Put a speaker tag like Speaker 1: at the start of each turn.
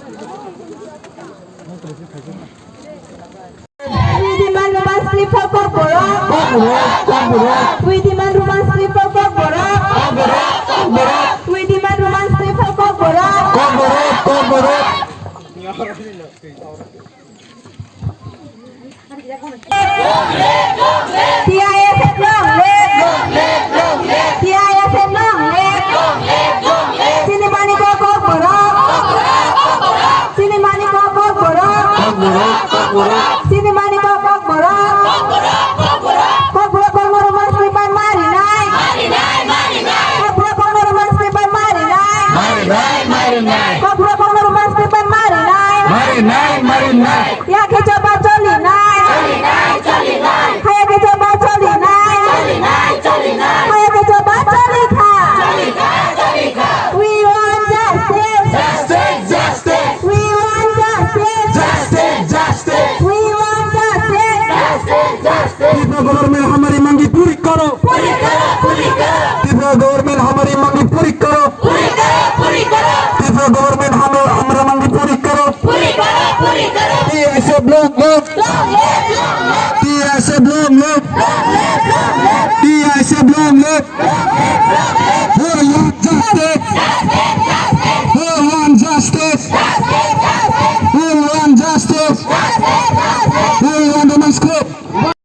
Speaker 1: We demand rumah sleeper korporat. We demand rumah sleeper korporat. We demand rumah sleeper korporat. TISF long live. TISF long live. Sini Maniko korporat. Sini Maniko korporat. Sini Maniko korporat. Korporat bangun rumah sleeper mari naik. Korporat bangun rumah sleeper mari naik. Korporat bangun rumah sleeper mari naik. Ya kita coba coli naik. Kayak kita coba coli naik. Kayak kita coba coli kah. We want justice. We want justice. We want justice.
Speaker 2: तीसरा government हमारी मांगी पूरी करो। तीसरा government हमारी मांगी पूरी करो। तीसरा गवर्नमेंट हमारा मांगी पूरी करो। TISF long live. TISF long live. TISF long live. We want justice.